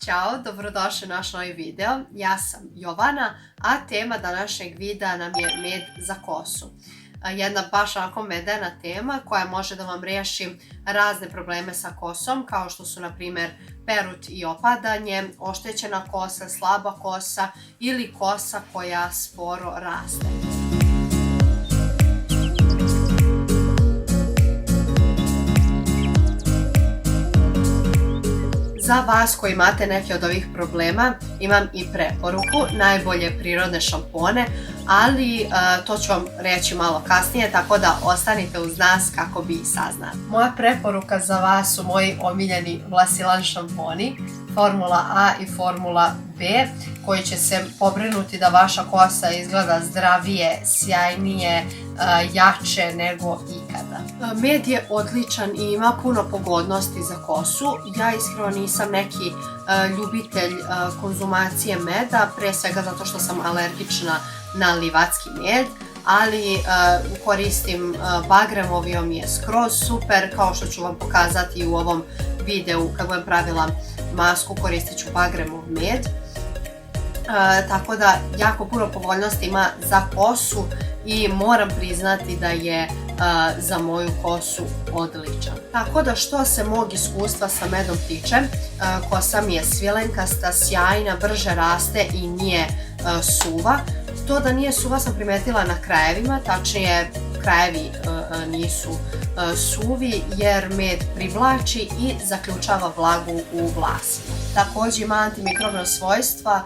Ćao, dobrodošli u naš novi video. Ja sam Jovana, a tema današnjeg videa nam je med za kosu. Jedna baš onako medena tema koja može da vam riješi razne probleme sa kosom, kao što su na primjer perut i opadanje, oštećena kosa, slaba kosa ili kosa koja sporo raste. Za vas koji imate neke od ovih problema imam i preporuku, najbolje prirodne šampone, ali to ću vam reći malo kasnije, tako da ostanite uz nas kako bi saznali. Moja preporuka za vas su moji omiljeni vlasilan šamponi, Formula A i Formula B, koji će se pobrinuti da vaša kosa izgleda zdravije, sjajnije, jače nego ikada. Med je odličan i ima puno pogodnosti za kosu. Ja iskreno nisam neki ljubitelj konzumacije meda, pre svega zato što sam alergična na livatski med, ali koristim bagremov i on mi je skroz super, kao što ću vam pokazati u ovom videu kad budem pravila masku, koristit ću bagremov med. Tako da jako puno povoljnosti ima za kosu i moram priznati da je za moju kosu odličan. Tako da što se mog iskustva sa medom tiče, kosa mi je svilenkasta, sjajna, brže raste i nije suva. To da nije suva sam primetila na krajevima, tačnije krajevi nisu suvi jer med privlači i zaključava vlagu u vlasima. Također ima antimikrobno svojstva,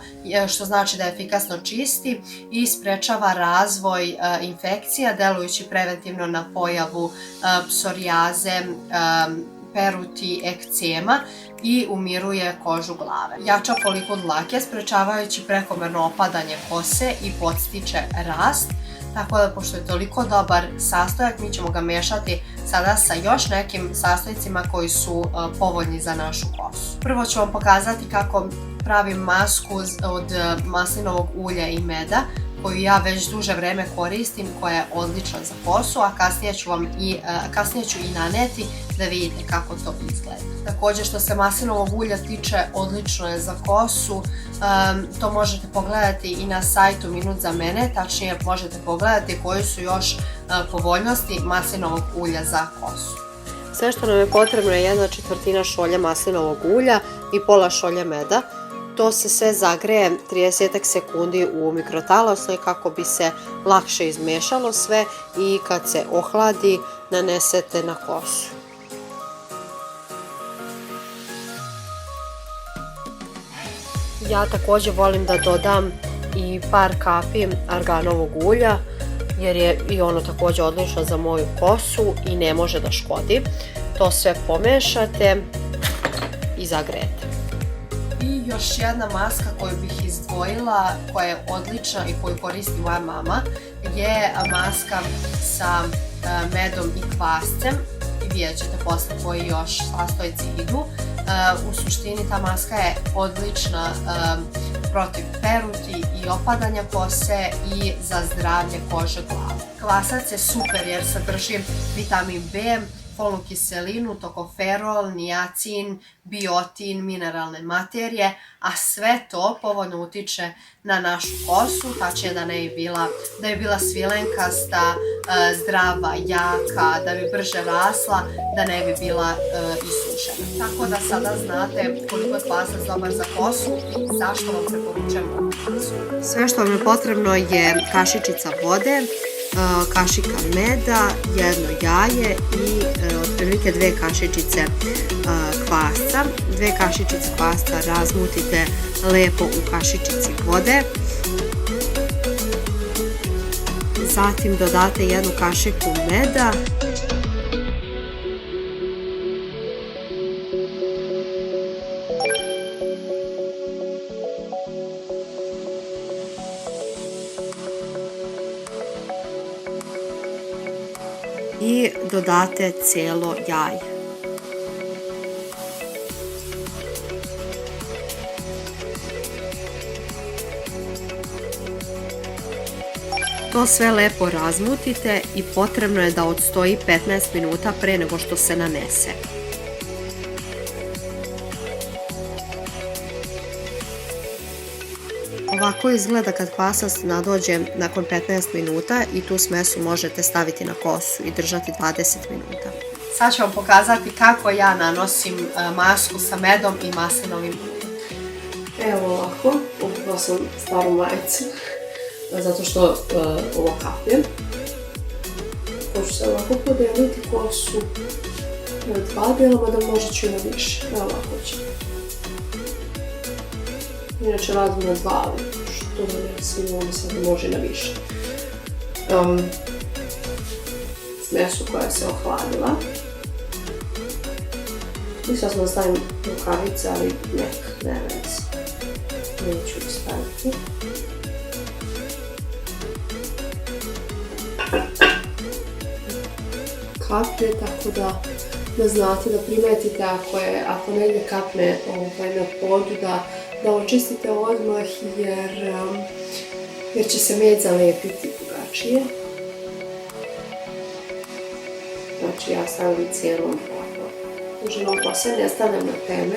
što znači da efikasno čisti i sprečava razvoj infekcija, delujući preventivno na pojavu psorijaze, peruti, ekcema i umiruje kožu glave. Jača folikel dlake, sprečavajući prekomerno opadanje kose i podstiče rast. Tako da, pošto je toliko dobar sastojak, mi ćemo ga mešati sada sa još nekim sastojcima koji su povoljni za našu kosu. Prvo ću vam pokazati kako pravim masku od maslinovog ulja i meda, koju ja već duže vreme koristim, koja je odlična za kosu, a kasnije ću i naneti da vidite kako to izgleda. Također, što se maslinovog ulja tiče, odlično je za kosu. To možete pogledati i na sajtu Minut za mene, tačnije možete pogledati koji su još povoljnosti maslinovog ulja za kosu. Sve što nam je potrebno je 1/4 šolje maslinovog ulja i pola šolje meda. To se sve zagreje 30 sekundi u mikrotalasnoj kako bi se lakše izmešalo sve i kad se ohladi nanesete na kosu. Ja također volim da dodam i par kapi arganovog ulja jer je i ono također odlično za moju kosu i ne može da škodi. To sve pomešate i zagrejete. I još jedna maska koju bih izdvojila, koja je odlična i koju koristi moja mama, je maska sa medom i kvascem. I vidjet ćete posle koji još sastojci idu. U suštini ta maska je odlična protiv peruti i opadanja kose i za zdravlje kože glave. Kvasac je super jer sadrži vitamin B, folnu kiselinu, tokoferol, niacin, biotin, mineralne materije, a sve to povoljno utiče na našu kosu, tačnije da bi bila svilenkasta, zdrava, jaka, da bi brže rasla, da ne bi bila isušena. Tako da sada znate koliko je kvasac dobar za kosu i zašto vam preporučujem kosu. Sve što vam je potrebno je kašičica vode, kašika meda, jedno jaje i otprilike 2 kašičice kvasca. 2 kašičice kvasca razmutite lepo u kašičici vode. Zatim dodate 1 kašiku meda. I dodate cijelo jaje. To sve lepo razmutite i potrebno je da odstoji 15 minuta pre nego što se nanese. Ovako izgleda kad kvasas nadođe nakon 15 minuta i tu smesu možete staviti na kosu i držati 20 minuta. Sad ću vam pokazati kako ja nanosim masku sa medom i maslinovim uljem. Evo ovako, obukla sam staru majicu, zato što ovo kapljem. Hoću se ovako podeliti kosu na 2 dijela, mada možda ću i na više. Evo ovako ću. Inače radim na 2, ali što da ne svima sad može i na više. Smesu koja se ohladila. I sad smo da stavim rukavice, ali ne veze. Neću ih staviti. Kaplje, tako da znate, da primetite ako negdje kapne na podu, da očistite odmah jer će se med zalepiti drugačije. Znači ja stavljam cijelom užinom kose, ne stavljam na teme,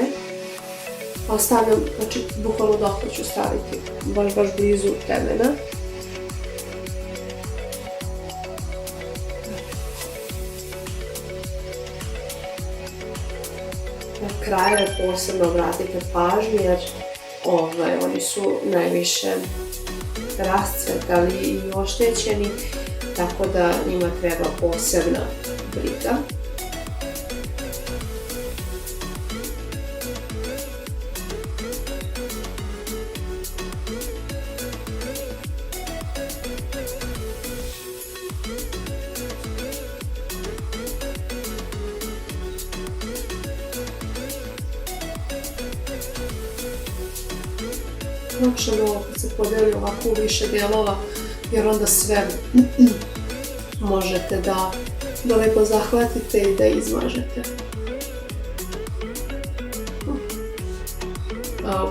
ali stavljam, znači bukvalno dokle ću staviti, baš blizu temena. Na kraju posebno obratite pažnju jer oni su najviše rascvetali i oštećeni, tako da njima treba posebna briga. Lakše je ovo kad se podeli ovako u više dijelova, jer onda sve možete da lepo zahvatite i da izmažete.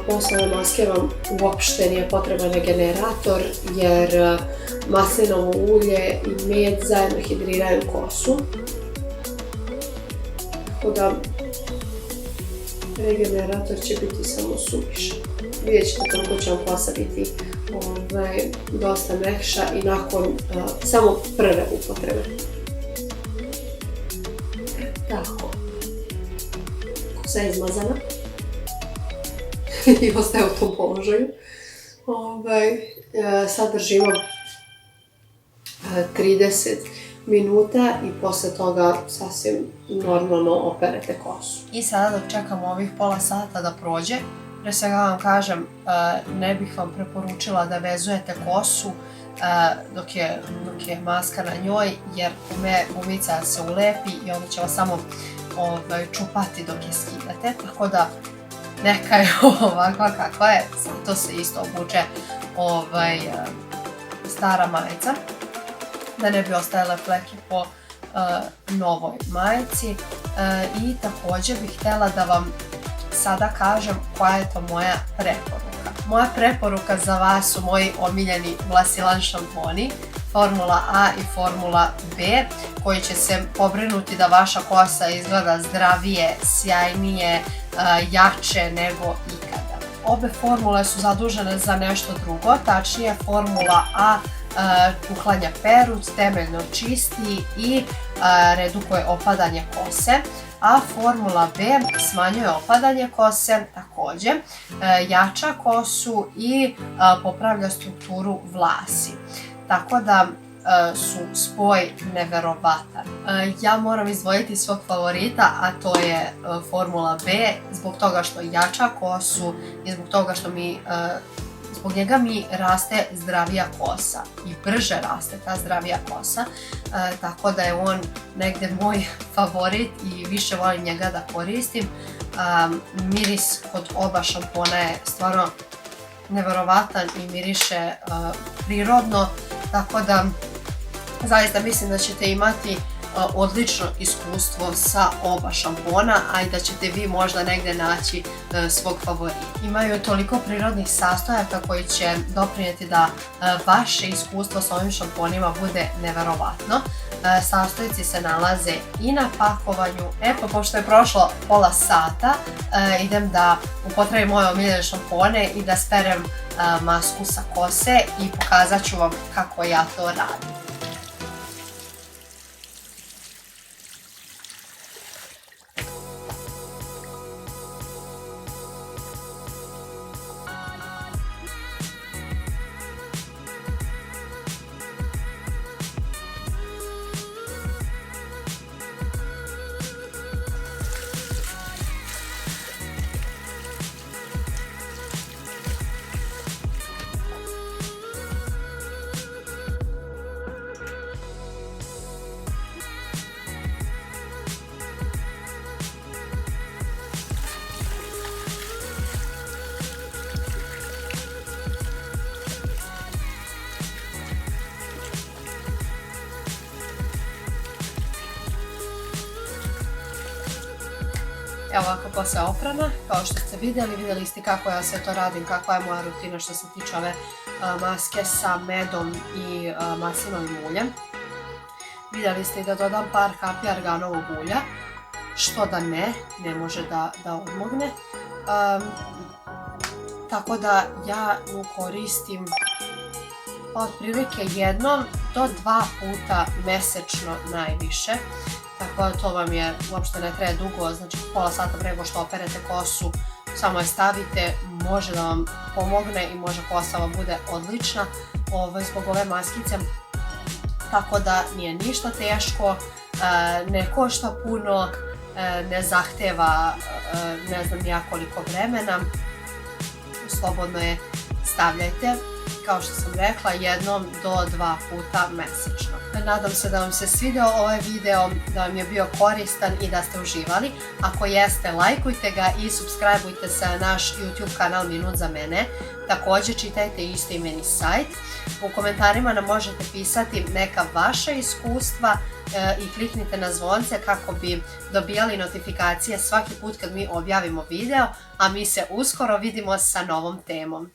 Posle ove maske vam uopšte nije potreban regenerator, jer maslinovo ulje i med zajedno hidriraju kosu. Tako da regenerator će biti samo suvišan. Vidjet ćete koliko će vam kosa biti dosta mekša i nakon samo prve upotrebe. Tako. Kosa je izmazana i ostaje u tom položaju. Sad držimo 30 minuta i posle toga sasvim normalno operete kosu. I sada dok čekamo ovih pola sata da prođe, pre svega vam kažem, ne bih vam preporučila da vezujete kosu dok je maska na njoj, jer gumica se ulepi i onda će vas samo čupati dok je skidate, tako da neka je ovakva kakva je, to se isto obuče stara majica, da ne bi ostajale fleke po novoj majici. I također bih htjela da vam sada kažem koja je to moja preporuka. Moja preporuka za vas su moji omiljeni vlasilan šamponi, Formula A i Formula B, koji će se pobrinuti da vaša kosa izgleda zdravije, sjajnije, jače nego ikada. Obe formule su zadužene za nešto drugo, tačnije Formula A uklanja perut, temeljno čisti i redukuje opadanje kose, a Formula B smanjuje opadanje kose, također jača kosu i popravlja strukturu vlasi. Tako da su spoj neverovatan. Ja moram izdvojiti svog favorita, a to je Formula B, zbog toga što jača kosu i zbog toga što zbog njega mi raste zdravija kosa i brže raste ta zdravija kosa, tako da je on negde moj favorit i više volim njega da koristim. Miris kod oba šampona je stvarno neverovatan i miriše prirodno, tako da zaista mislim da ćete imati odlično iskustvo sa oba šampona, a i da ćete vi možda negdje naći svog favorita. Imaju toliko prirodnih sastojaka koji će doprinijeti da vaše iskustvo s ovim šamponima bude neverovatno. Sastojci se nalaze i na pakovanju. Eto, pošto je prošlo pola sata, idem da upotrebim moje omiljene šampone i da sperem masku sa kose i pokazat ću vam kako ja to radim. Evo ovako posle oprana, kao što ste vidjeli ste kako ja sve to radim, kakva je moja rutina što se tiče ove maske sa medom i maslinovim uljem. Vidjeli ste i da dodam par kapi arganovog ulja, što da ne može da odmogne. Tako da ja nju koristim otprilike 1 do 2 puta mesečno najviše. Tako da to vam je, uopšte ne treba dugo, znači pola sata pre nego što operete kosu, samo je stavite, može da vam pomogne i može kosa vam bude odlična zbog ove maskice. Tako da nije ništa teško, ne košta puno, ne zahteva ne znam ja koliko vremena, slobodno je stavljajte. Kao što sam rekla, 1 do 2 puta mesečno. Nadam se da vam se svidio ovaj video, da vam je bio koristan i da ste uživali. Ako jeste, lajkujte ga i subscribeujte se na naš YouTube kanal Minut za mene. Također čitajte istoimeni sajt. U komentarima nam možete pisati neka vaša iskustva i kliknite na zvonce kako bi dobijali notifikacije svaki put kad mi objavimo video, a mi se uskoro vidimo sa novom temom.